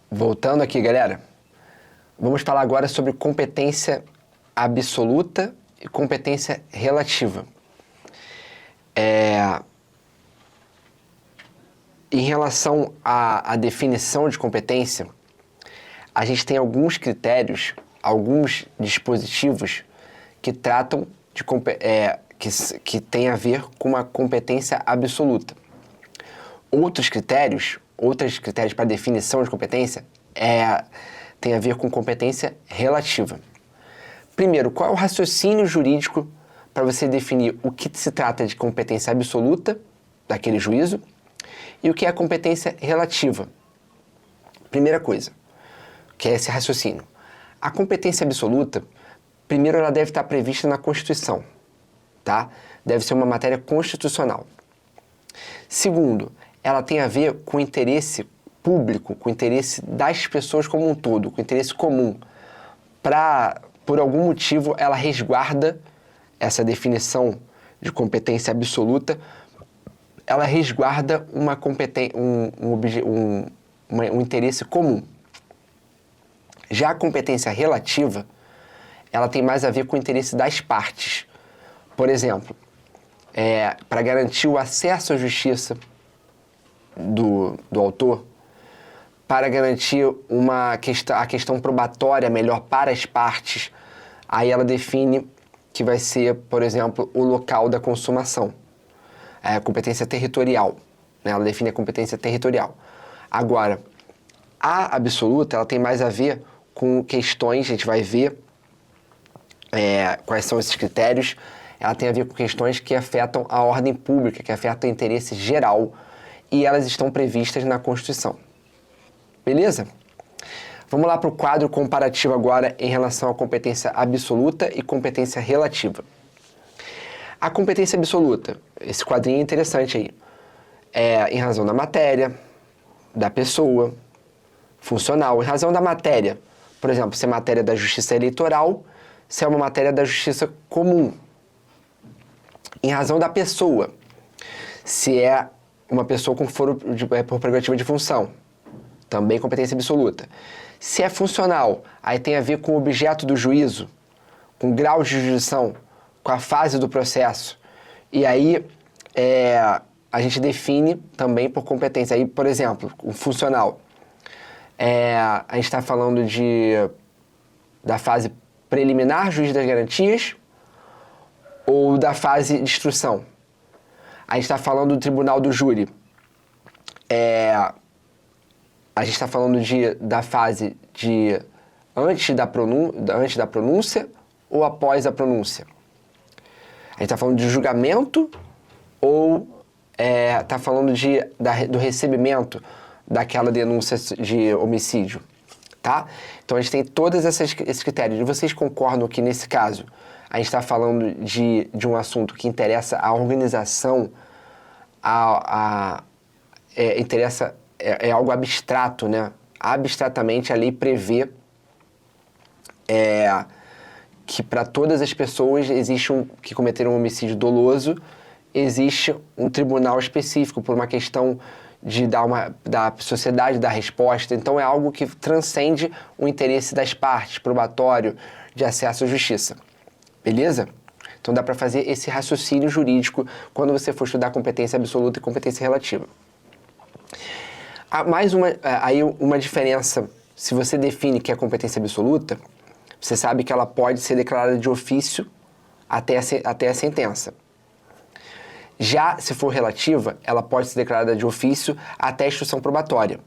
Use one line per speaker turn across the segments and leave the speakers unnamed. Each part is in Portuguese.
Voltando aqui, galera, vamos falar agora sobre competência absoluta e competência relativa. Em relação à definição de competência, a gente tem alguns critérios, alguns dispositivos que tratam de que tem a ver com uma competência absoluta. Outros critérios para definição de competência tem a ver com competência relativa. Primeiro, qual é o raciocínio jurídico para você definir o que se trata de competência absoluta daquele juízo e o que é competência relativa? Primeira coisa, que é esse raciocínio. A competência absoluta, primeiro, ela deve estar prevista na Constituição, tá? Deve ser uma matéria constitucional. Segundo, ela tem a ver com o interesse público, com o interesse das pessoas como um todo, com o interesse comum. Por algum motivo, ela resguarda essa definição de competência absoluta, ela resguarda um interesse comum. Já a competência relativa, ela tem mais a ver com o interesse das partes. Por exemplo, para garantir o acesso à justiça do autor, para garantir a questão probatória melhor para as partes, aí ela define que vai ser, por exemplo, o local da consumação. A competência territorial, né? Ela define a competência territorial. Agora, a absoluta, ela tem mais a ver com questões, a gente vai ver quais são esses critérios, ela tem a ver com questões que afetam a ordem pública, que afetam o interesse geral, e elas estão previstas na Constituição. Beleza? Vamos lá para o quadro comparativo agora em relação à competência absoluta e competência relativa. A competência absoluta, esse quadrinho é interessante aí, em razão da matéria, da pessoa, funcional. Em razão da matéria, por exemplo, se é matéria da justiça eleitoral, se é uma matéria da justiça comum. Em razão da pessoa, se é uma pessoa com foro por prerrogativa de função, também competência absoluta. Se é funcional, aí tem a ver com o objeto do juízo, com o grau de jurisdição, com a fase do processo. E aí a gente define também por competência. Aí, por exemplo, o funcional. A gente está falando da fase preliminar, juiz das garantias, ou da fase de instrução. A gente está falando do tribunal do júri. A gente está falando da fase de antes da pronúncia ou após a pronúncia. A gente está falando de julgamento ou está falando do recebimento daquela denúncia de homicídio, tá? Então a gente tem todos esses critérios. E vocês concordam que nesse caso a gente está falando de um assunto que interessa a organização, interessa... É algo abstrato, né? Abstratamente, a lei prevê que para todas as pessoas que cometeram um homicídio doloso, existe um tribunal específico por uma questão da sociedade dar resposta. Então, é algo que transcende o interesse das partes, probatório, de acesso à justiça. Beleza? Então, dá para fazer esse raciocínio jurídico quando você for estudar competência absoluta e competência relativa. Mais uma diferença, se você define que é competência absoluta, você sabe que ela pode ser declarada de ofício até a sentença. Já se for relativa, ela pode ser declarada de ofício até a instrução probatória.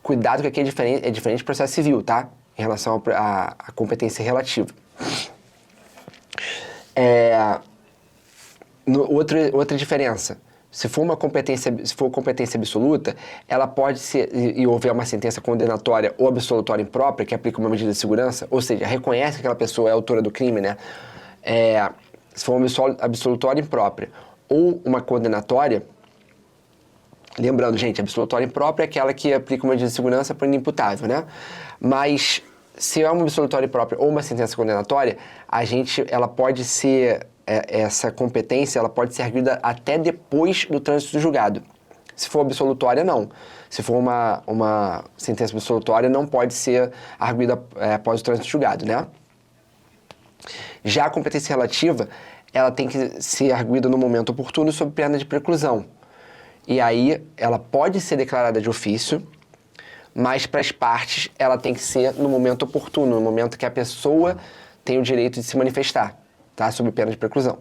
Cuidado que aqui é diferente do processo civil, tá? Em relação à competência relativa. Outra diferença. Se for competência absoluta, ela pode ser, e houver uma sentença condenatória ou absolutória imprópria, que aplica uma medida de segurança, ou seja, reconhece que aquela pessoa é autora do crime, né? Se for uma absolutória imprópria ou uma condenatória, lembrando, gente, absolutória imprópria é aquela que aplica uma medida de segurança para o inimputável, né? Mas se é uma absolutória imprópria ou uma sentença condenatória, ela pode ser... essa competência ela pode ser arguida até depois do trânsito do julgado, Se for absolutória, não. Se for uma sentença absolutória, não pode ser arguida após o trânsito julgado, né? Já a competência relativa, ela tem que ser arguida no momento oportuno sob pena de preclusão. E aí, ela pode ser declarada de ofício, mas para as partes, ela tem que ser no momento oportuno, no momento que a pessoa tem o direito de se manifestar, tá? Sob pena de preclusão.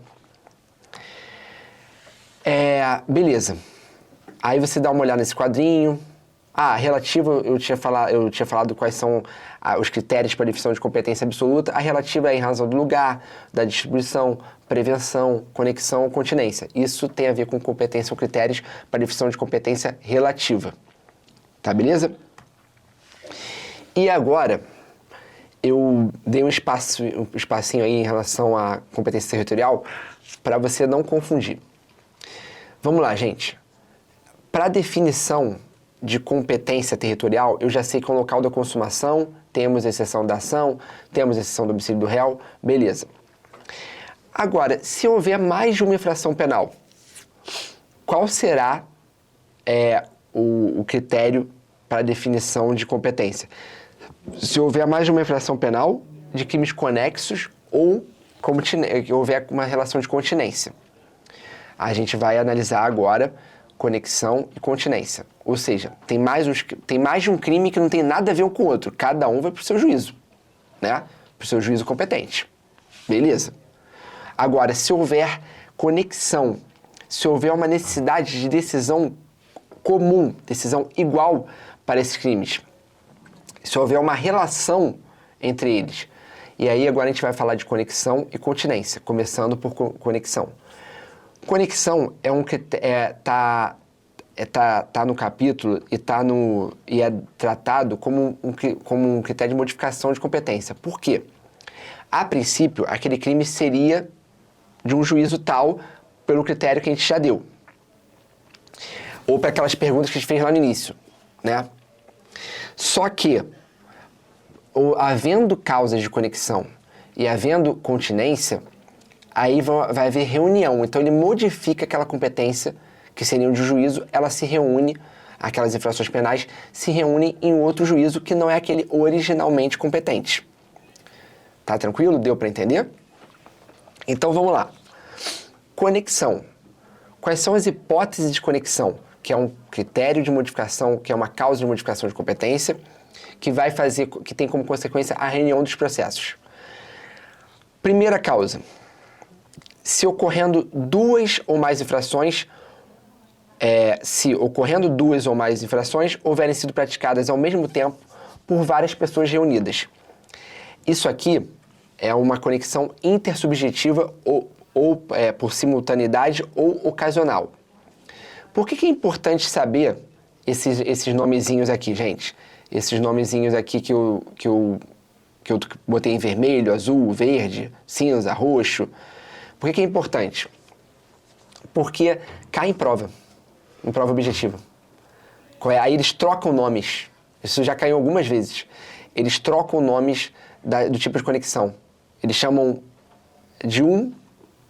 Beleza. Aí você dá uma olhada nesse quadrinho. Relativa, eu tinha falado quais são os critérios para definição de competência absoluta. A relativa é em razão do lugar, da distribuição, prevenção, conexão ou continência. Isso tem a ver com competência ou critérios para definição de competência relativa. Tá, beleza? E agora, eu dei um espacinho aí em relação à competência territorial para você não confundir. Vamos lá, gente. Para definição de competência territorial, eu já sei que no local da consumação temos exceção da ação, temos exceção do homicídio do réu, beleza. Agora, se houver mais de uma infração penal, qual será o critério para definição de competência? Se houver mais de uma infração penal, de crimes conexos ou houver uma relação de continência. A gente vai analisar agora conexão e continência. Ou seja, tem mais de um crime que não tem nada a ver um com o outro. Cada um vai para o seu juízo, né? Para o seu juízo competente. Beleza. Agora, se houver conexão, se houver uma necessidade de decisão comum, decisão igual para esses crimes, se houver uma relação entre eles. E aí agora a gente vai falar de conexão e continência, começando por conexão. Conexão tá no capítulo e é tratado como um critério de modificação de competência. Por quê? A princípio, aquele crime seria de um juízo tal pelo critério que a gente já deu. Ou para aquelas perguntas que a gente fez lá no início, né? Só que, havendo causas de conexão e havendo continência, aí vai haver reunião. Então, ele modifica aquela competência, que seria de juízo, ela se reúne, aquelas infrações penais se reúnem em outro juízo que não é aquele originalmente competente. Tá tranquilo? Deu para entender? Então, vamos lá. Conexão. Quais são as hipóteses de conexão? Que é um critério de modificação, que é uma causa de modificação de competência, que tem como consequência a reunião dos processos. Primeira causa. Se ocorrendo duas ou mais infrações, houverem sido praticadas ao mesmo tempo por várias pessoas reunidas. Isso aqui é uma conexão intersubjetiva ou por simultaneidade ou ocasional. Por que é importante saber esses nomezinhos aqui, gente? Esses nomezinhos aqui que eu botei em vermelho, azul, verde, cinza, roxo. Por que é importante? Porque cai em prova objetiva. Aí eles trocam nomes. Isso já caiu algumas vezes. Eles trocam nomes do tipo de conexão. Eles chamam de um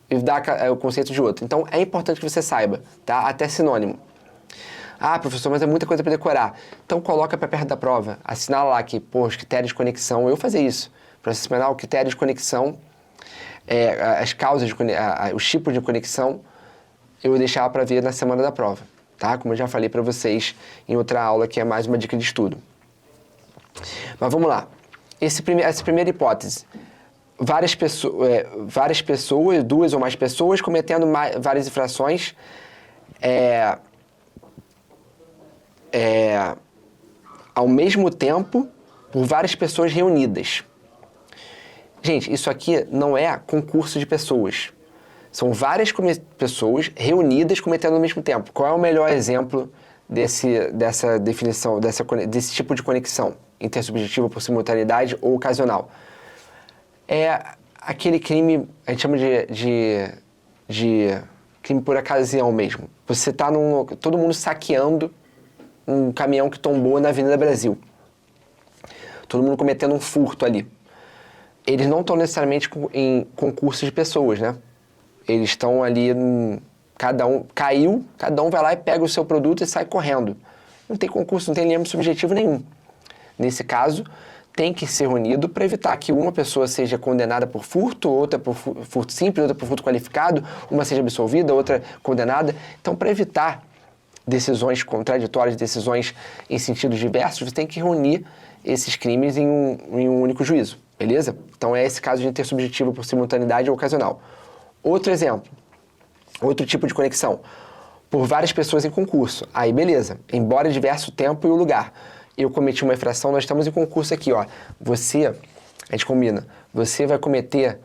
e dá o conceito de outro. Então, é importante que você saiba, tá? Até sinônimo. Professor, mas é muita coisa para decorar. Então, coloca para perto da prova. Assinala lá que, os critérios de conexão, eu fazia isso. Processo penal, critérios de conexão, as causas, os tipos de conexão, eu deixava para ver na semana da prova, tá? Como eu já falei para vocês em outra aula, que é mais uma dica de estudo. Mas vamos lá. Essa primeira hipótese. Várias pessoas, duas ou mais pessoas, cometendo várias infrações ao mesmo tempo por várias pessoas reunidas. Gente, isso aqui não é concurso de pessoas. São várias pessoas reunidas cometendo ao mesmo tempo. Qual é o melhor exemplo dessa definição, desse tipo de conexão intersubjetiva por simultaneidade ou ocasional? É aquele crime, a gente chama de crime por ocasião mesmo. Você está todo mundo saqueando um caminhão que tombou na Avenida Brasil. Todo mundo cometendo um furto ali. Eles não estão necessariamente em concurso de pessoas, né? Eles estão ali cada um caiu, cada um vai lá e pega o seu produto e sai correndo. Não tem concurso, não tem limite subjetivo nenhum. Nesse caso, tem que ser unido para evitar que uma pessoa seja condenada por furto, outra por furto simples, outra por furto qualificado, uma seja absolvida, outra condenada. Então, para evitar decisões contraditórias, decisões em sentidos diversos, você tem que reunir esses crimes em um único juízo, beleza? Então, é esse caso de intersubjetivo por simultaneidade ou ocasional. Outro exemplo, outro tipo de conexão, por várias pessoas em concurso. Aí, beleza, embora diverso tempo e o lugar. Eu cometi uma infração, nós estamos em concurso aqui, ó. A gente combina, você vai cometer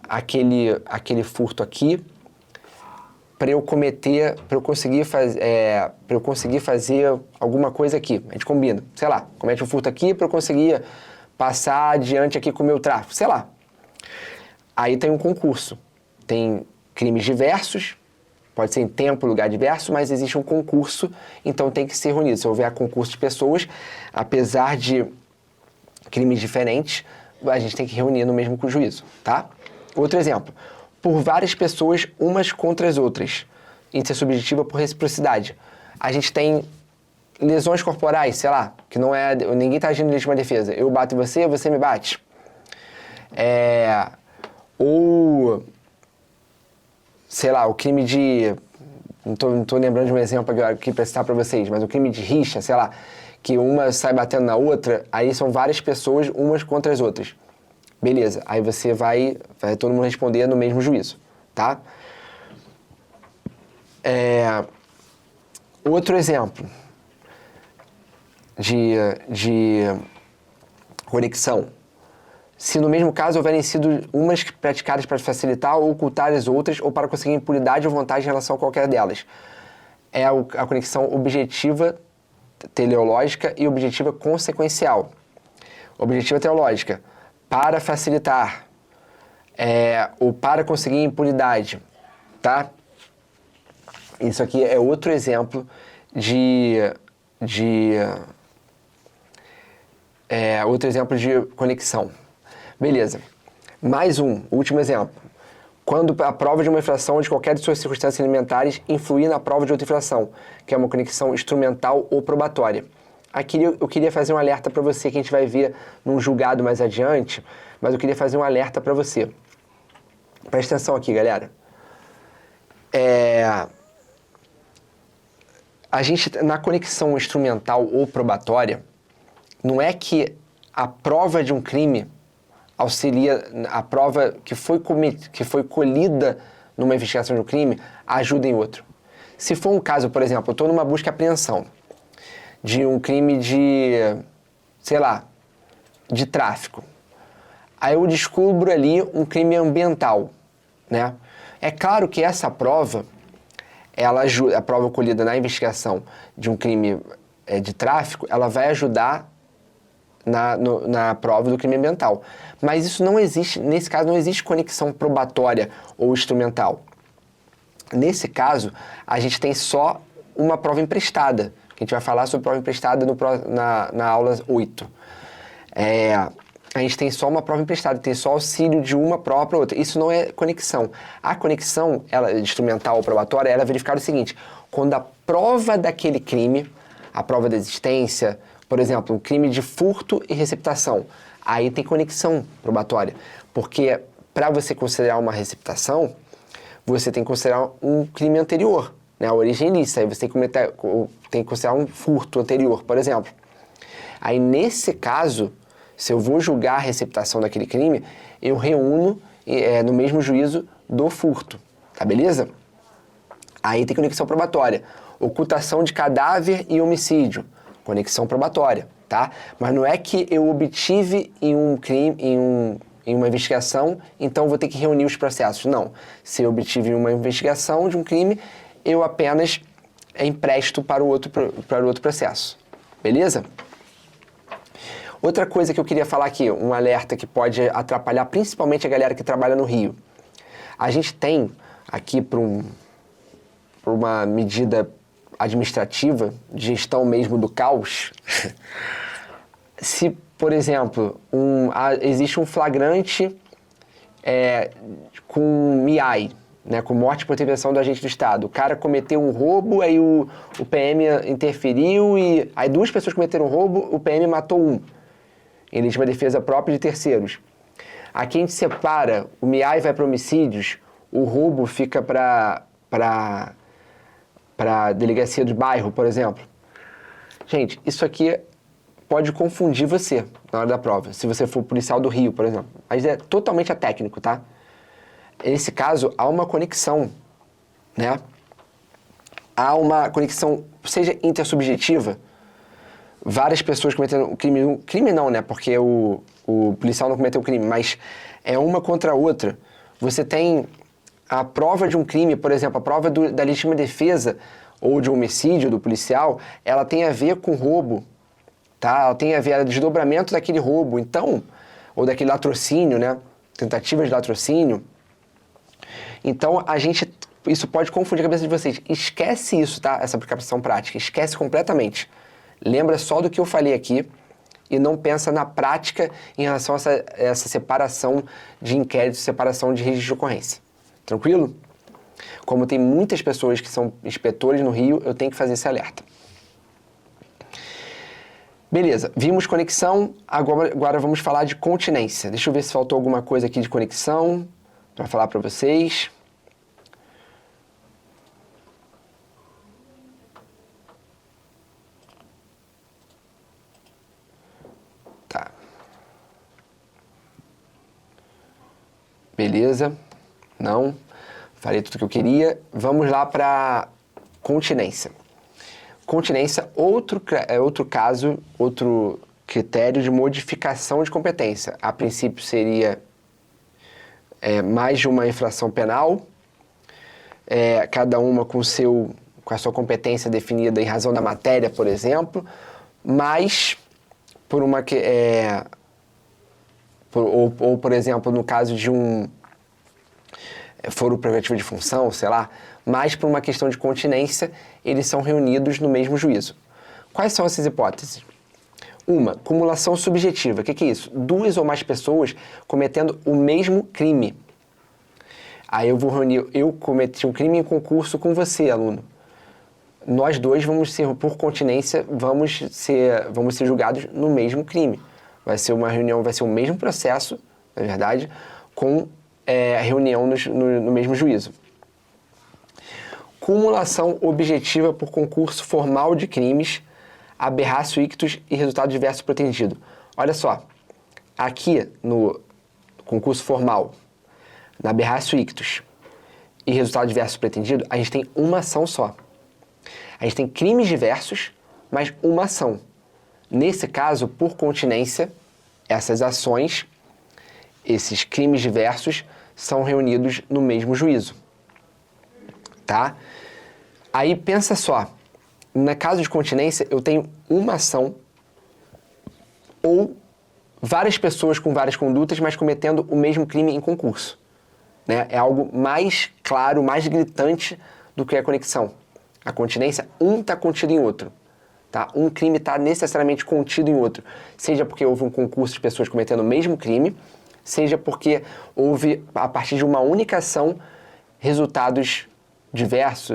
aquele furto aqui para eu conseguir fazer alguma coisa aqui. A gente combina, sei lá, comete um furto aqui para eu conseguir passar adiante aqui com o meu tráfico, sei lá. Aí tem um concurso, tem crimes diversos, pode ser em tempo, lugar diverso, mas existe um concurso, então tem que ser reunido. Se houver concurso de pessoas, apesar de crimes diferentes, a gente tem que reunir no mesmo juízo, tá? Outro exemplo, por várias pessoas, umas contra as outras, intersubjetiva por reciprocidade. A gente tem lesões corporais, sei lá, que não é... Ninguém está agindo em legítima defesa. Eu bato em você, você me bate. Ou... sei lá, o crime de... Não tô lembrando de um exemplo aqui para citar para vocês, mas o crime de rixa, sei lá, que uma sai batendo na outra, aí são várias pessoas, umas contra as outras. Beleza, aí você vai todo mundo responder no mesmo juízo, tá? Outro exemplo de conexão. Se no mesmo caso houverem sido umas praticadas para facilitar ou ocultar as outras ou para conseguir impunidade ou vantagem em relação a qualquer delas. É a conexão objetiva teleológica e objetiva consequencial. Objetiva teleológica, para facilitar, ou para conseguir impunidade, tá? Isso aqui é outro exemplo outro exemplo de conexão. Beleza. Mais um, último exemplo. Quando a prova de uma infração ou de qualquer de suas circunstâncias elementares influir na prova de outra infração, que é uma conexão instrumental ou probatória. Aqui eu queria fazer um alerta para você, que a gente vai ver num julgado mais adiante, mas eu queria fazer um alerta para você. Presta atenção aqui, galera. A gente, na conexão instrumental ou probatória, não é que a prova de um crime auxilia, a prova que foi colhida numa investigação de um crime, ajuda em outro. Se for um caso, por exemplo, eu estou numa busca e apreensão de um crime de, sei lá, de tráfico. Aí eu descubro ali um crime ambiental, né? É claro que essa prova, ela ajuda, a prova colhida na investigação de um crime de tráfico, ela vai ajudar na prova do crime ambiental. Mas isso não existe, nesse caso não existe conexão probatória ou instrumental. Nesse caso, a gente tem só uma prova emprestada, que a gente vai falar sobre prova emprestada na aula 8. A gente tem só uma prova emprestada, tem só auxílio de uma prova para outra. Isso não é conexão. A conexão instrumental ou probatória, ela é verificar o seguinte: quando a prova daquele crime, a prova da existência, por exemplo, um crime de furto e receptação, aí tem conexão probatória. Porque para você considerar uma receptação, você tem que considerar um crime anterior, né? A origem ilícita. Aí você tem que considerar um furto anterior, por exemplo. Aí nesse caso, se eu vou julgar a receptação daquele crime, eu reúno no mesmo juízo do furto, tá beleza? Aí tem conexão probatória. Ocultação de cadáver e homicídio, conexão probatória, tá? Mas não é que eu obtive em um crime, em uma investigação, então vou ter que reunir os processos. Não. Se eu obtive em uma investigação de um crime, eu apenas empresto para o outro processo. Beleza? Outra coisa que eu queria falar aqui, um alerta que pode atrapalhar principalmente a galera que trabalha no Rio. A gente tem aqui, por uma medida administrativa, de gestão mesmo do caos, se, por exemplo, existe um flagrante com MIAI, né, com morte por intervenção do agente do Estado. O cara cometeu um roubo, aí o PM interferiu, e aí 2 pessoas cometeram um roubo, o PM matou um, em legítima defesa própria de terceiros. Aqui a gente separa, o MIAI vai para homicídios, o roubo fica para a delegacia do bairro, por exemplo. Gente, isso aqui pode confundir você na hora da prova, se você for policial do Rio, por exemplo. Mas é totalmente atécnico, tá? Nesse caso, há uma conexão, né? Há uma conexão, seja intersubjetiva, várias pessoas cometendo um crime não, né? Porque o policial não cometeu o crime, mas é uma contra a outra. Você tem a prova de um crime, por exemplo, a prova da legítima defesa ou de um homicídio do policial, ela tem a ver com roubo, tá? Ela tem a ver com o desdobramento daquele roubo, então, ou daquele latrocínio, né? Tentativa de latrocínio. Então, isso pode confundir a cabeça de vocês. Esquece isso, tá? Essa aplicação prática, esquece completamente. Lembra só do que eu falei aqui e não pensa na prática em relação a essa separação de inquérito, separação de registro de ocorrência. Tranquilo? Como tem muitas pessoas que são inspetores no Rio, eu tenho que fazer esse alerta. Beleza, vimos conexão, agora vamos falar de continência. Deixa eu ver se faltou alguma coisa aqui de conexão para falar para vocês. Tá. Beleza. Não. Falei tudo que eu queria. Vamos lá para continência. Continência, outro caso, outro critério de modificação de competência. A princípio seria mais de uma infração penal, cada uma com a sua competência definida em razão da matéria, por exemplo, mas por uma por exemplo, no caso de um foro privativo de função, sei lá, mas por uma questão de continência, eles são reunidos no mesmo juízo. Quais são essas hipóteses? Uma, cumulação subjetiva. O que é isso? 2 ou mais pessoas cometendo o mesmo crime. Aí eu cometi um crime em concurso com você, aluno. Nós 2 vamos ser, por continência, vamos ser julgados no mesmo crime. Vai ser uma reunião, vai ser o mesmo processo, na verdade, com a reunião no mesmo juízo. Cumulação objetiva por concurso formal de crimes, aberratio ictus e resultado diverso pretendido. Olha só, aqui no concurso formal, na aberratio ictus e resultado diverso pretendido, a gente tem uma ação só. A gente tem crimes diversos, mas uma ação. Nesse caso, por continência, essas ações, esses crimes diversos, são reunidos no mesmo juízo. Tá? Aí pensa só, no caso de continência, eu tenho uma ação ou várias pessoas com várias condutas, mas cometendo o mesmo crime em concurso. Né? É algo mais claro, mais gritante do que a conexão. A continência, um está contido em outro. Tá? Um crime está necessariamente contido em outro. Seja porque houve um concurso de pessoas cometendo o mesmo crime, seja porque houve, a partir de uma única ação, resultado diverso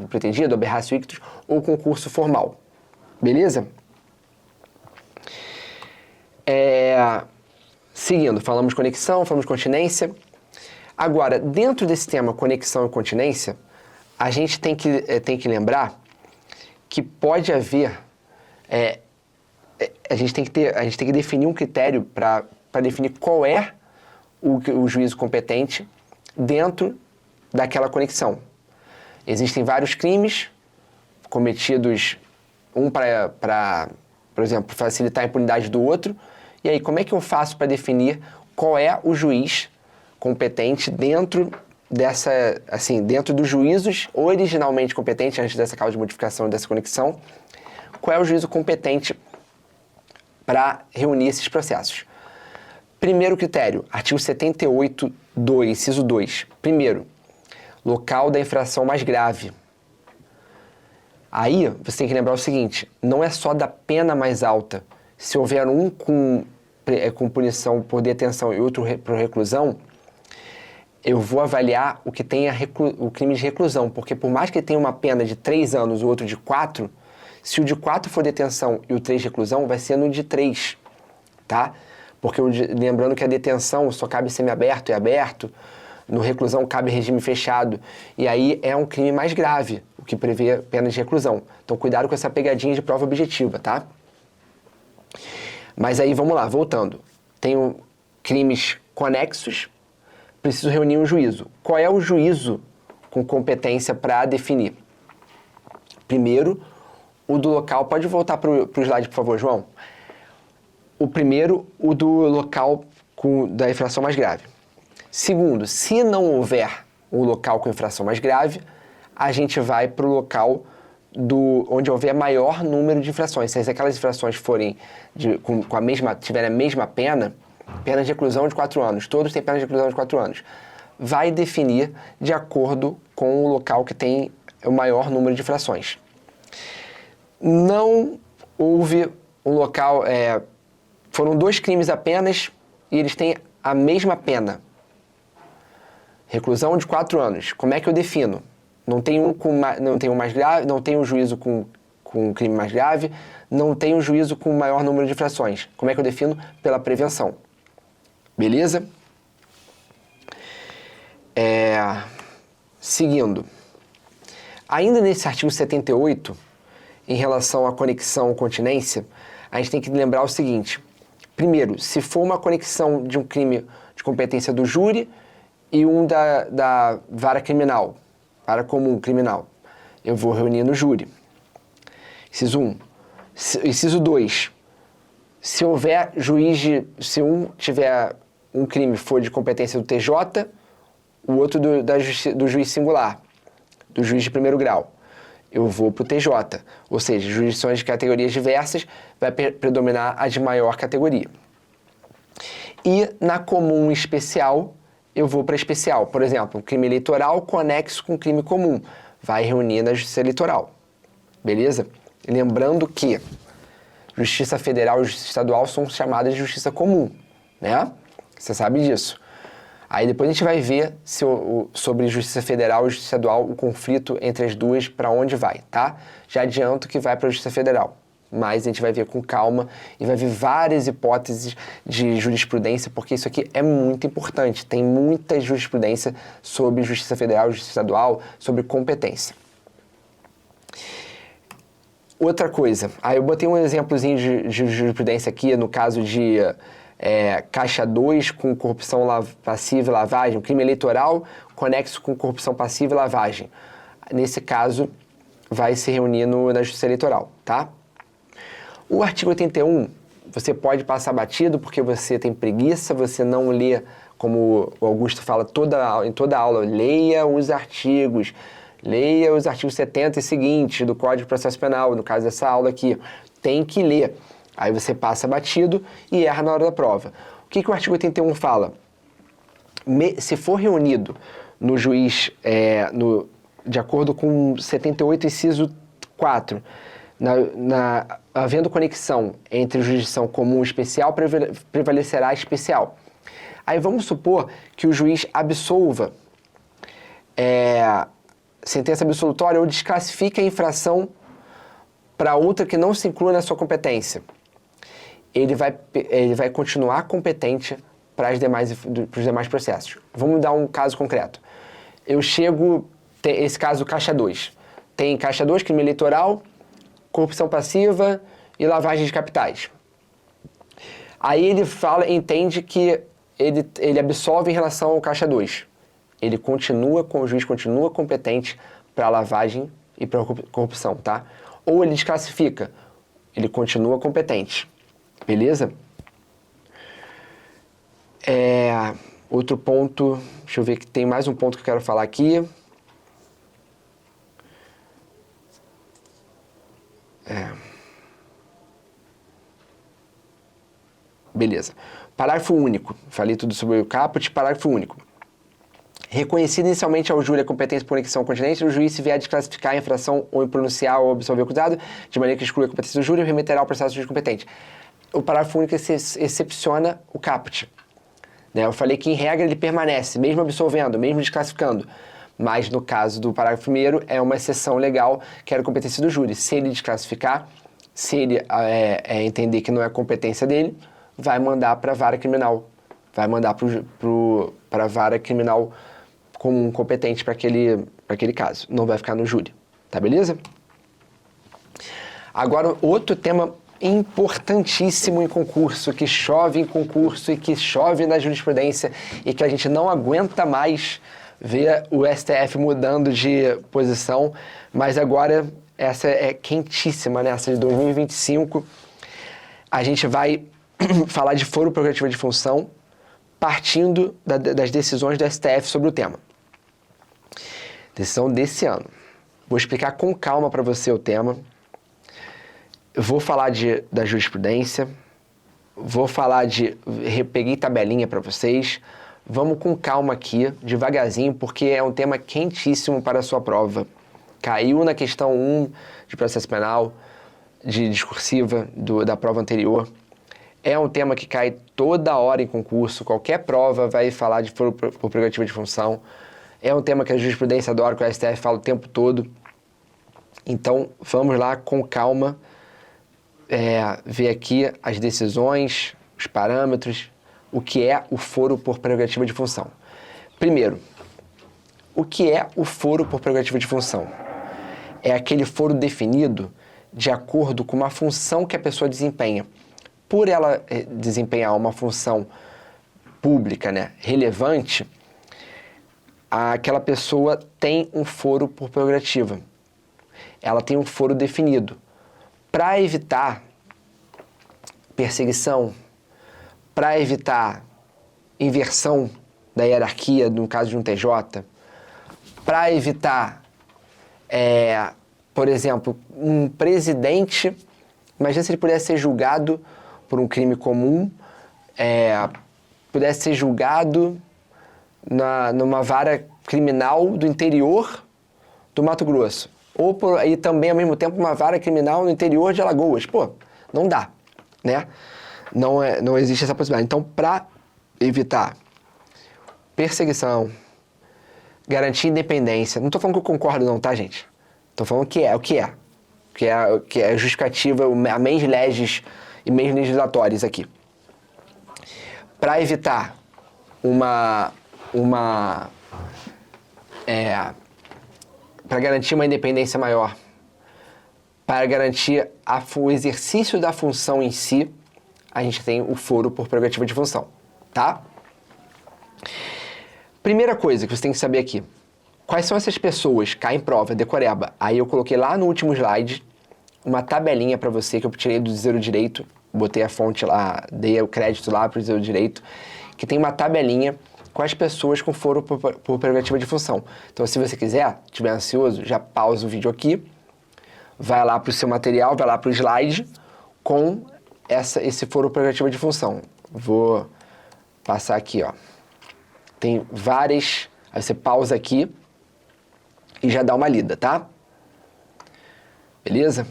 pretendido, aberratio ictus, ou concurso formal. Beleza? Seguindo, falamos conexão, falamos continência. Agora, dentro desse tema conexão e continência, a gente tem que lembrar que pode haver... a gente tem que definir um critério para definir qual é o juízo competente dentro daquela conexão. Existem vários crimes cometidos, um para, por exemplo, facilitar a impunidade do outro, e aí como é que eu faço para definir qual é o juiz competente dentro dentro dos juízos originalmente competentes, antes dessa causa de modificação dessa conexão, qual é o juízo competente para reunir esses processos? Primeiro critério, artigo 78.2, inciso 2. Primeiro, local da infração mais grave. Aí, você tem que lembrar o seguinte, não é só da pena mais alta. Se houver um com punição por detenção e outro por reclusão, eu vou avaliar o que tem o crime de reclusão, porque por mais que ele tenha uma pena de 3 anos e o outro de 4, se o de 4 for detenção e o 3 reclusão, vai ser no de 3, tá? Porque lembrando que a detenção só cabe semiaberto e aberto, no reclusão cabe regime fechado, e aí é um crime mais grave, o que prevê pena de reclusão. Então cuidado com essa pegadinha de prova objetiva, tá? Mas aí vamos lá, voltando. Tenho crimes conexos, preciso reunir um juízo. Qual é o juízo com competência para definir? Primeiro, o do local. Pode voltar para o slide, por favor, João? O primeiro, o do local da infração mais grave. Segundo, se não houver um local com infração mais grave, a gente vai para o local onde houver maior número de infrações. Se aquelas infrações forem tiverem a mesma pena de reclusão de 4 anos, todos têm pena de reclusão de 4 anos, vai definir de acordo com o local que tem o maior número de infrações. Não houve um local, foram 2 crimes apenas e eles têm a mesma pena. Reclusão de 4 anos. Como é que eu defino? Não tem um mais grave, não tem um juízo com um crime mais grave, não tem um juízo com maior número de infrações. Como é que eu defino? Pela prevenção. Beleza? Seguindo. Ainda nesse artigo 78, em relação à conexão continência, a gente tem que lembrar o seguinte. Primeiro, se for uma conexão de um crime de competência do júri e um da vara criminal, vara comum criminal, eu vou reunir no júri. Inciso 1. Inciso 2. Se houver se tiver um crime for de competência do TJ, o outro do juiz singular, do juiz de primeiro grau, eu vou para o TJ. Ou seja, jurisdições de categorias diversas, vai predominar a de maior categoria. E na comum especial, eu vou para a especial. Por exemplo, crime eleitoral conexo com crime comum. Vai reunir na Justiça Eleitoral. Beleza? Lembrando que Justiça Federal e Justiça Estadual são chamadas de Justiça Comum, né? Você sabe disso. Aí depois a gente vai ver sobre Justiça Federal e Justiça Estadual, o conflito entre as duas, para onde vai, tá? Já adianto que vai para a Justiça Federal, mas a gente vai ver com calma e vai ver várias hipóteses de jurisprudência, porque isso aqui é muito importante. Tem muita jurisprudência sobre Justiça Federal e Justiça Estadual, sobre competência. Outra coisa, eu botei um exemplozinho de jurisprudência aqui, no caso de Caixa 2 com corrupção passiva e lavagem, crime eleitoral conexo com corrupção passiva e lavagem. Nesse caso, vai se reunir na Justiça Eleitoral, tá? O artigo 81, você pode passar batido porque você tem preguiça, você não lê, como o Augusto fala em toda aula, leia os artigos 70 e seguintes do Código de Processo Penal, no caso dessa aula aqui, tem que ler. Aí você passa batido e erra na hora da prova. O que o artigo 81 fala? Se for reunido no juiz, de acordo com 78, inciso 4, havendo conexão entre jurisdição comum e especial, prevalecerá a especial. Aí vamos supor que o juiz absolva sentença absolutória ou desclassifique a infração para outra que não se inclua na sua competência. Ele vai continuar competente para os demais processos. Vamos dar um caso concreto. Esse caso Caixa 2. Tem Caixa 2, crime eleitoral, corrupção passiva e lavagem de capitais. Aí ele entende que ele absolve em relação ao Caixa 2. O juiz continua competente para lavagem e para corrupção, tá? Ou ele desclassifica, ele continua competente. Beleza? Outro ponto, deixa eu ver que tem mais um ponto que eu quero falar aqui. Beleza. Parágrafo único. Falei tudo sobre o caput. Parágrafo único. Reconhecida inicialmente ao júri a competência por conexão continente, o juiz, se vier a desclassificar a infração ou pronunciar ou absolver o acusado, de maneira que exclui a competência do júri, remeterá ao processo jurídico competente. O parágrafo único excepciona o caput. né? Eu falei que, em regra, ele permanece, mesmo absolvendo, mesmo desclassificando. Mas, no caso do parágrafo 1º, é uma exceção legal, que era a competência do júri. Se ele desclassificar, se ele entender que não é competência dele, vai mandar para a vara criminal. Vai mandar para a vara criminal como um competente para aquele caso. Não vai ficar no júri. Tá beleza? Agora, outro tema importantíssimo em concurso, que chove em concurso e que chove na jurisprudência e que a gente não aguenta mais ver o STF mudando de posição, mas agora essa é quentíssima, né? Essa de 2025. A gente vai falar de foro prerrogativo de função, partindo das decisões do STF sobre o tema. Decisão desse ano. Vou explicar com calma para você o tema. Eu vou falar da jurisprudência, vou falar peguei tabelinha para vocês. Vamos com calma aqui, devagarzinho, porque é um tema quentíssimo para a sua prova. Caiu na questão 1 de processo penal, de discursiva da prova anterior. É um tema que cai toda hora em concurso, qualquer prova vai falar de foro por prerrogativa de função. É um tema que a jurisprudência adora, que o STF fala o tempo todo. Então, vamos lá com calma, ver aqui as decisões, os parâmetros, o que é o foro por prerrogativa de função. Primeiro, o que é o foro por prerrogativa de função? É aquele foro definido de acordo com uma função que a pessoa desempenha. Por ela desempenhar uma função pública, né, relevante, aquela pessoa tem um foro por prerrogativa. Ela tem um foro definido. Para evitar perseguição, para evitar inversão da hierarquia, no caso de um TJ, para evitar, por exemplo, um presidente, imagina se ele pudesse ser julgado por um crime comum, pudesse ser julgado numa vara criminal do interior do Mato Grosso. E também, ao mesmo tempo, uma vara criminal no interior de Alagoas. Pô, não dá, né? Não existe essa possibilidade. Então, para evitar perseguição, garantir independência... Não estou falando que eu concordo não, tá, gente? Estou falando que é o que é. Que é justificativa, a mens legis e mens legislatórios aqui. Para evitar para garantir uma independência maior, para garantir o exercício da função em si, a gente tem o foro por prerrogativa de função, tá? Primeira coisa que você tem que saber aqui, quais são essas pessoas? Cai em prova, decoreba. Aí eu coloquei lá no último slide uma tabelinha para você que eu tirei do Zero Direito, botei a fonte lá, dei o crédito lá para o Zero Direito, que tem uma tabelinha com as pessoas com foro por prerrogativa de função. Então, se você quiser, estiver ansioso, já pausa o vídeo aqui, vai lá para o seu material, vai lá para o slide com esse foro por prerrogativa de função. Vou passar aqui, ó. Tem várias, aí você pausa aqui e já dá uma lida, tá? Beleza?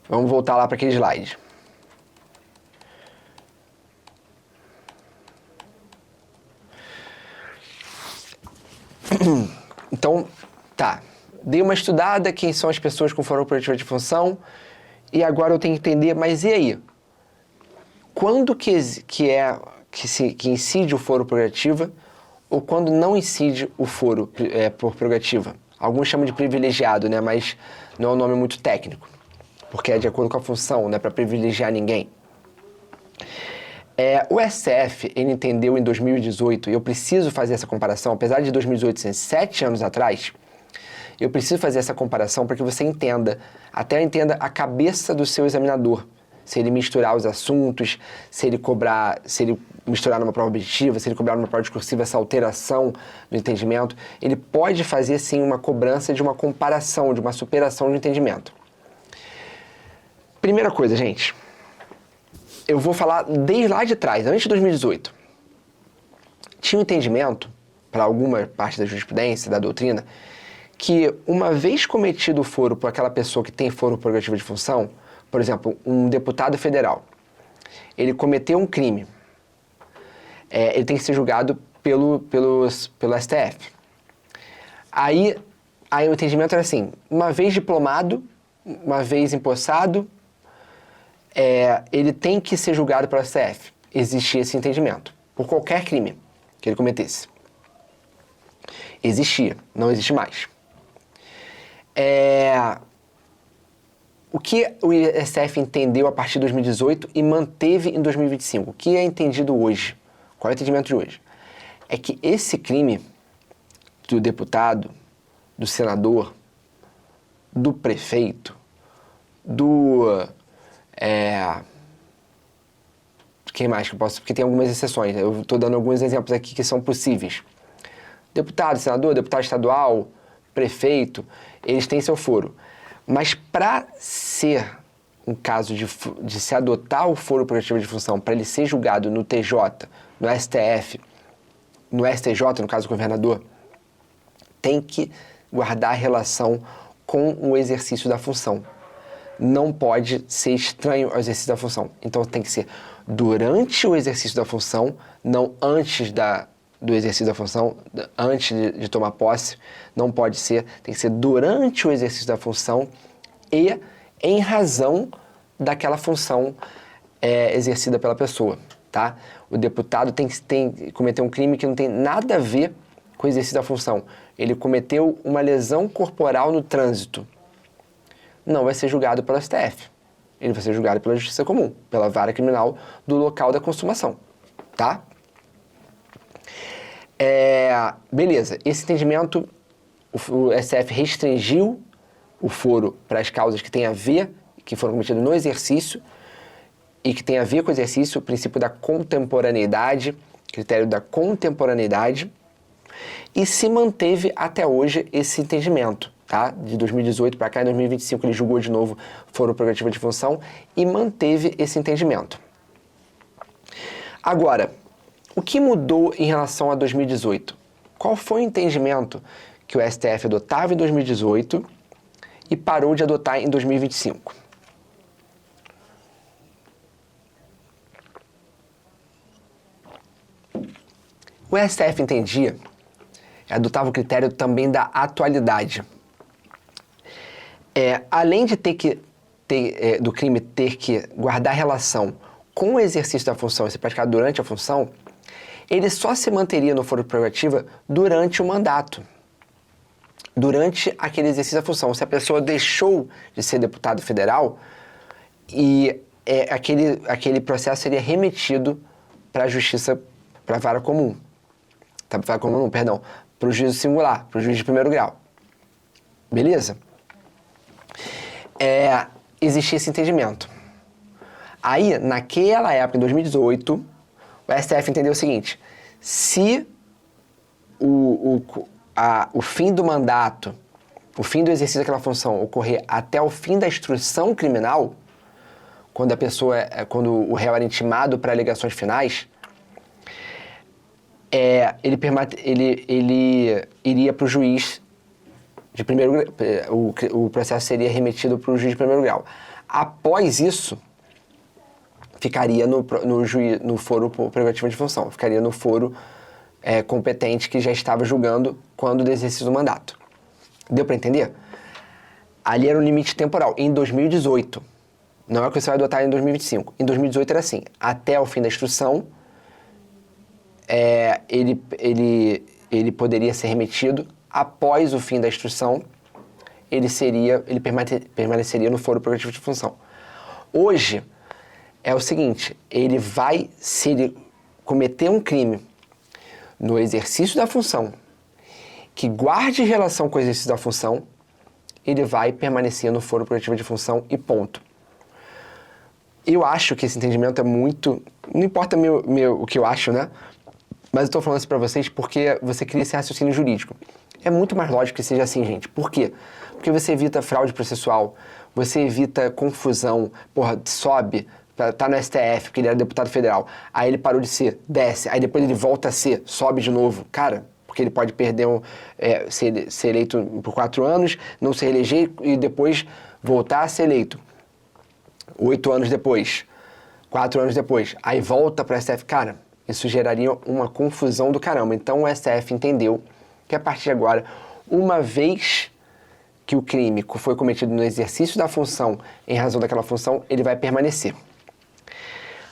Vamos voltar lá para aquele slide. Então, tá. Dei uma estudada, quem são as pessoas com foro por prerrogativa de função, e agora eu tenho que entender, mas e aí? Quando que incide o foro por prerrogativa ou quando não incide o foro por prerrogativa? Alguns chamam de privilegiado, né? Mas não é um nome muito técnico, porque é de acordo com a função, não é para privilegiar ninguém. O STF, ele entendeu em 2018, e eu preciso fazer essa comparação, apesar de 2018 ser 7 anos atrás, eu preciso fazer essa comparação para que você entenda a cabeça do seu examinador. Se ele misturar os assuntos, se ele misturar numa prova objetiva, se ele cobrar numa prova discursiva essa alteração do entendimento, ele pode fazer, sim, uma cobrança de uma comparação, de uma superação do entendimento. Primeira coisa, gente, eu vou falar desde lá de trás, antes de 2018. Tinha um entendimento, para alguma parte da jurisprudência, da doutrina, que uma vez cometido o foro por aquela pessoa que tem foro por prerrogativa de função, por exemplo, um deputado federal, ele cometeu um crime. ele tem que ser julgado pelo STF. Aí o entendimento era assim, uma vez diplomado, uma vez empossado, ele tem que ser julgado pelo STF. Existia esse entendimento, por qualquer crime que ele cometesse. Existia, não existe mais. O que o STF entendeu a partir de 2018 e manteve em 2025? O que é entendido hoje? Qual é o entendimento de hoje? É que esse crime do deputado, do senador, do prefeito, quem mais que eu posso... Porque tem algumas exceções, né? Eu estou dando alguns exemplos aqui que são possíveis. Deputado, senador, deputado estadual, prefeito, eles têm seu foro. Mas para ser um caso de se adotar o foro prerrogativo de função, para ele ser julgado no TJ, no STF, no STJ, no caso do governador, tem que guardar relação com o exercício da função. Não pode ser estranho ao exercício da função. Então tem que ser durante o exercício da função, não antes do exercício da função, antes de tomar posse, não pode ser, tem que ser durante o exercício da função e em razão daquela função exercida pela pessoa, tá? O deputado tem que cometer um crime que não tem nada a ver com o exercício da função. Ele cometeu uma lesão corporal no trânsito. Não vai ser julgado pelo STF. Ele vai ser julgado pela Justiça Comum, pela vara criminal do local da consumação, tá? Beleza, esse entendimento, o STF restringiu o foro para as causas que têm a ver, que foram cometidas no exercício e que tem a ver com o exercício, o princípio da contemporaneidade, critério da contemporaneidade, e se manteve até hoje esse entendimento, tá? De 2018 para cá, em 2025, ele julgou de novo foro prerrogativo de função e manteve esse entendimento. Agora, o que mudou em relação a 2018? Qual foi o entendimento que o STF adotava em 2018 e parou de adotar em 2025? O STF entendia, adotava o critério também da atualidade. Além de do crime ter que guardar relação com o exercício da função e ser praticado durante a função, ele só se manteria no foro prerrogativa durante o mandato, durante aquele exercício da função. Se a pessoa deixou de ser deputado federal, aquele processo seria remetido para a justiça, para a vara comum. Vara comum não, perdão, para o juízo singular, para o juiz de primeiro grau. Beleza? Existia esse entendimento. Aí, naquela época, em 2018, o STF entendeu o seguinte: se o fim do mandato, o fim do exercício daquela função ocorrer até o fim da instrução criminal, quando o réu era intimado para alegações finais, ele iria para o juiz de primeiro grau, o processo seria remetido para o juiz de primeiro grau. Após isso, ficaria no foro prerrogativo de função, ficaria no foro competente que já estava julgando quando do exercício do mandato. Deu para entender? Ali era o limite temporal, em 2018. Não é o que você vai adotar em 2025. Em 2018 era assim, até o fim da instrução, ele poderia ser remetido. Após o fim da instrução, ele permaneceria no foro prerrogativo de função. Hoje, é o seguinte, se ele cometer um crime no exercício da função, que guarde relação com o exercício da função, ele vai permanecer no foro prerrogativo de função e ponto. Eu acho que esse entendimento é muito... Não importa o que eu acho, né? Mas eu estou falando isso para vocês porque você cria esse raciocínio jurídico. É muito mais lógico que seja assim, gente. Por quê? Porque você evita fraude processual, você evita confusão, sobe, tá no STF, porque ele era deputado federal, aí ele parou de ser, desce, aí depois ele volta a ser, sobe de novo. Cara, porque ele pode perder, ser eleito por 4 anos, não se reeleger e depois voltar a ser eleito. 8 anos depois, 4 anos depois, aí volta para o STF. Cara, Isso geraria uma confusão do caramba. Então o STF entendeu que a partir de agora, uma vez que o crime foi cometido no exercício da função, em razão daquela função, ele vai permanecer.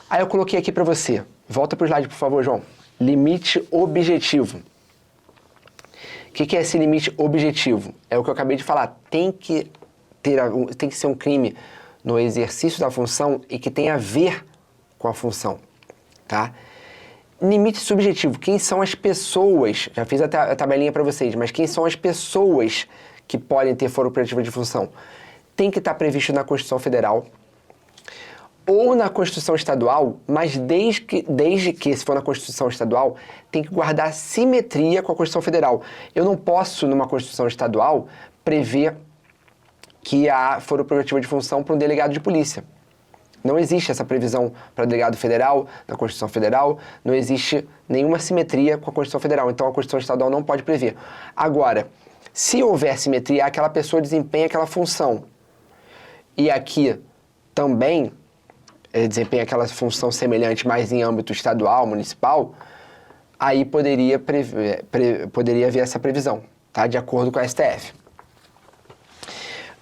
Aí eu coloquei aqui para você, volta para o slide por favor, João, limite objetivo. O que é esse limite objetivo? É o que eu acabei de falar, tem que ser um crime no exercício da função e que tenha a ver com a função, tá? Limite subjetivo, quem são as pessoas, já fiz a tabelinha para vocês, mas quem são as pessoas que podem ter foro privativo de função? Tem que estar previsto na Constituição Federal ou na Constituição Estadual, mas desde que, se for na Constituição Estadual, tem que guardar simetria com a Constituição Federal. Eu não posso, numa Constituição Estadual, prever que há foro privativo de função para um delegado de polícia. Não existe essa previsão para delegado federal, na Constituição Federal, não existe nenhuma simetria com a Constituição Federal, então a Constituição Estadual não pode prever. Agora, se houver simetria, aquela pessoa desempenha aquela função. E aqui também desempenha aquela função semelhante, mas em âmbito estadual, municipal, aí poderia haver essa previsão, tá? De acordo com a STF.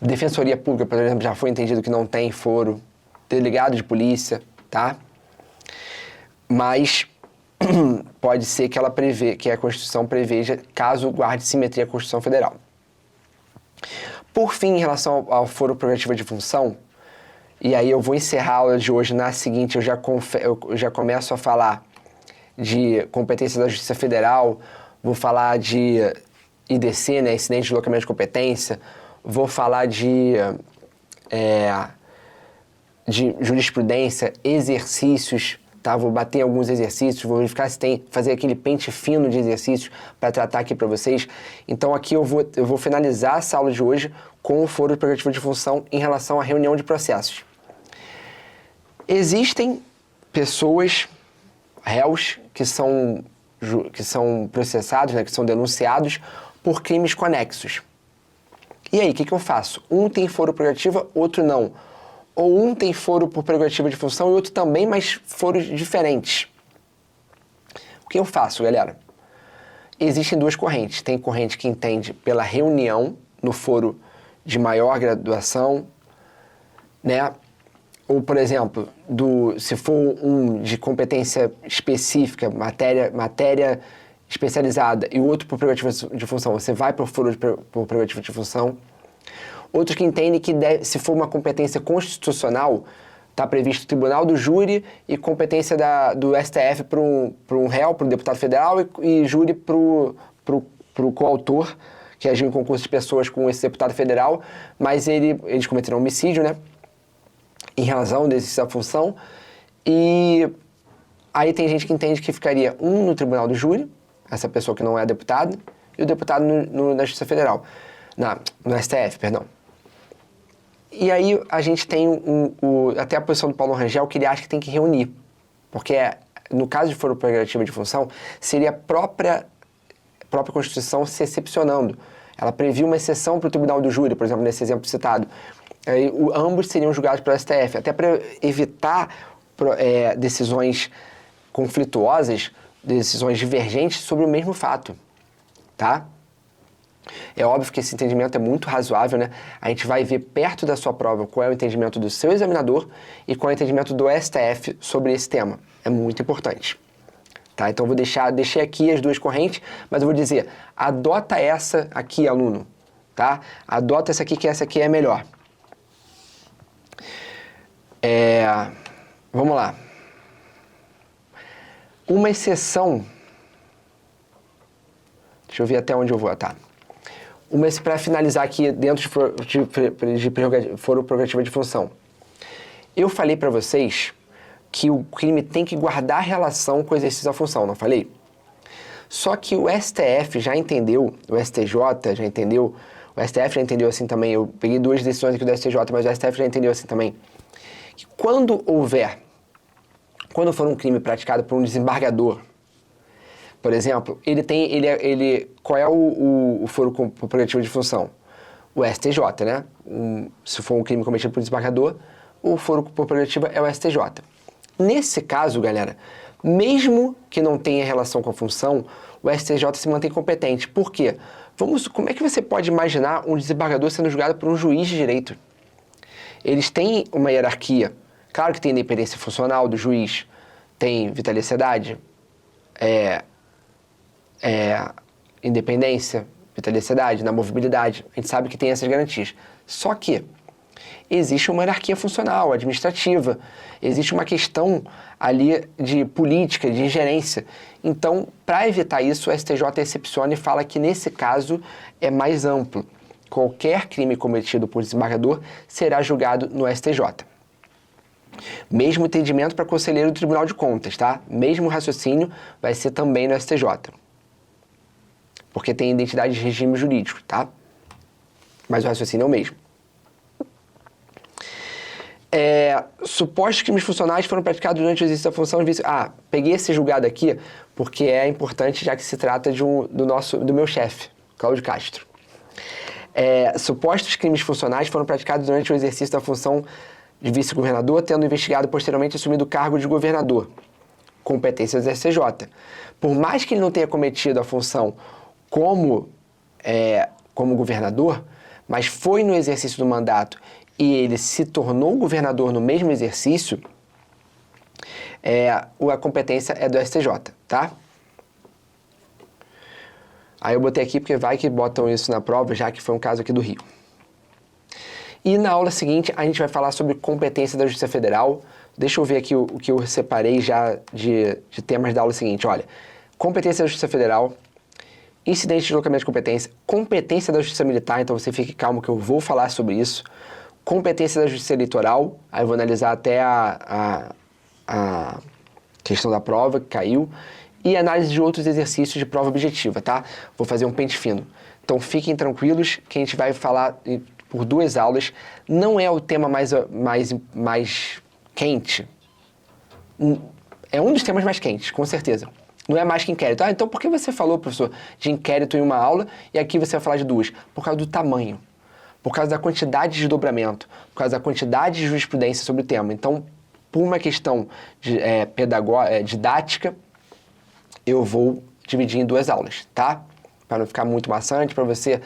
Defensoria Pública, por exemplo, já foi entendido que não tem foro, delegado de polícia, tá? Mas pode ser que que a Constituição preveja, caso guarde simetria com a Constituição Federal. Por fim, em relação ao foro privativo de função, e aí eu vou encerrar a aula de hoje na seguinte, eu já começo a falar de competência da Justiça Federal, vou falar de IDC, né, incidente de deslocamento de competência, vou falar de jurisprudência, exercícios, tá? Vou bater em alguns exercícios, vou verificar se tem, fazer aquele pente fino de exercícios para tratar aqui para vocês. Então aqui eu vou finalizar essa aula de hoje com o foro privativo de função em relação à reunião de processos. Existem pessoas, réus, que são processados, né, que são denunciados por crimes conexos. E aí, o que eu faço? Um tem foro prerrogativa, outro não. Ou um tem foro por prerrogativa de função e outro também, mas foros diferentes. O que eu faço, galera? Existem duas correntes. Tem corrente que entende pela reunião no foro de maior graduação, né? Ou, por exemplo, se for um de competência específica, matéria especializada, e o outro por prerrogativa de função, você vai para o foro por prerrogativa de função. Outros que entendem que se for uma competência constitucional, está previsto o tribunal do júri e competência do STF para um réu, para um deputado federal e júri para o coautor, que agiu em concurso de pessoas com esse deputado federal, mas eles cometeram homicídio, né? Em razão dessa função. E aí tem gente que entende que ficaria um no tribunal do júri, essa pessoa que não é deputado, e o deputado na Justiça Federal, no STF, perdão. E aí a gente tem até a posição do Paulo Rangel, que ele acha que tem que reunir, porque no caso de foro prerrogativa de função, seria a própria Constituição se excepcionando. Ela previu uma exceção para o tribunal do júri, por exemplo, nesse exemplo citado. Aí, ambos seriam julgados pelo STF, até para evitar decisões conflituosas, decisões divergentes sobre o mesmo fato, tá? É óbvio que esse entendimento é muito razoável, né? A gente vai ver perto da sua prova qual é o entendimento do seu examinador e qual é o entendimento do STF sobre esse tema. É muito importante, tá? Então eu deixei aqui as duas correntes, mas eu vou dizer, adota essa aqui, aluno, tá? Adota essa aqui, que essa aqui é melhor. Vamos lá. Uma exceção... Deixa eu ver até onde eu vou, tá? Para finalizar aqui, dentro de foro prerrogativa de função. Eu falei para vocês que o crime tem que guardar relação com o exercício da função, não falei? Só que o STF já entendeu, o STJ já entendeu, o STF já entendeu assim também, eu peguei duas decisões aqui do STJ, mas o STF já entendeu assim também, que quando for um crime praticado por um desembargador, por exemplo, qual é o foro por prerrogativa de função? O STJ, né? Se for um crime cometido por desembargador, o foro por prerrogativa é o STJ. Nesse caso, galera, Mesmo que não tenha relação com a função, o STJ se mantém competente. Por quê? Como é que você pode imaginar um desembargador sendo julgado por um juiz de direito? Eles têm uma hierarquia. Claro que tem independência funcional do juiz, tem vitaliciedade, independência, vitaliciedade, inamovibilidade. A gente sabe que tem essas garantias. Só que existe uma hierarquia funcional, administrativa, existe uma questão ali de política, de ingerência. Então, para evitar isso, o STJ excepciona e fala que nesse caso é mais amplo. Qualquer crime cometido por desembargador será julgado no STJ. Mesmo entendimento para conselheiro do Tribunal de Contas, tá? Mesmo raciocínio vai ser também no STJ. Porque tem identidade de regime jurídico, tá? Mas o raciocínio é o mesmo. Supostos crimes funcionais foram praticados durante o exercício da função de vício. Peguei esse julgado aqui porque é importante, já que se trata do meu chefe, Cláudio Castro. Supostos crimes funcionais foram praticados durante o exercício da função de vice-governador, tendo investigado posteriormente assumido o cargo de governador. Competências do STJ. Por mais que ele não tenha cometido a função como governador, mas foi no exercício do mandato e ele se tornou governador no mesmo exercício, a competência é do STJ, tá? Aí eu botei aqui porque vai que botam isso na prova, já que foi um caso aqui do Rio. E na aula seguinte a gente vai falar sobre competência da Justiça Federal. Deixa eu ver aqui o que eu separei já de temas da aula seguinte. Olha, competência da Justiça Federal, incidente de deslocamento de competência, competência da Justiça Militar, então você fique calmo que eu vou falar sobre isso, competência da Justiça Eleitoral, aí eu vou analisar até a questão da prova que caiu, e análise de outros exercícios de prova objetiva, tá? Vou fazer um pente fino. Então fiquem tranquilos que a gente vai falar por 2 aulas. Não é o tema mais quente. É um dos temas mais quentes, com certeza. Não é mais que inquérito. Então por que você falou, professor, de inquérito em uma aula e aqui você vai falar de 2? Por causa do tamanho, por causa da quantidade de desdobramento, por causa da quantidade de jurisprudência sobre o tema. Então, por uma questão didática, eu vou dividir em 2 aulas, tá? Para não ficar muito maçante, para você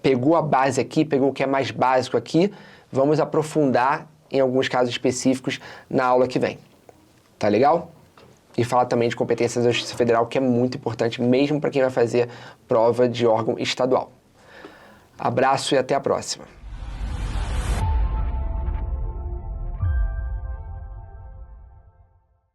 pegou a base aqui, pegou o que é mais básico aqui, vamos aprofundar em alguns casos específicos na aula que vem. Tá legal? E falar também de competências da Justiça Federal, que é muito importante, mesmo para quem vai fazer prova de órgão estadual. Abraço e até a próxima.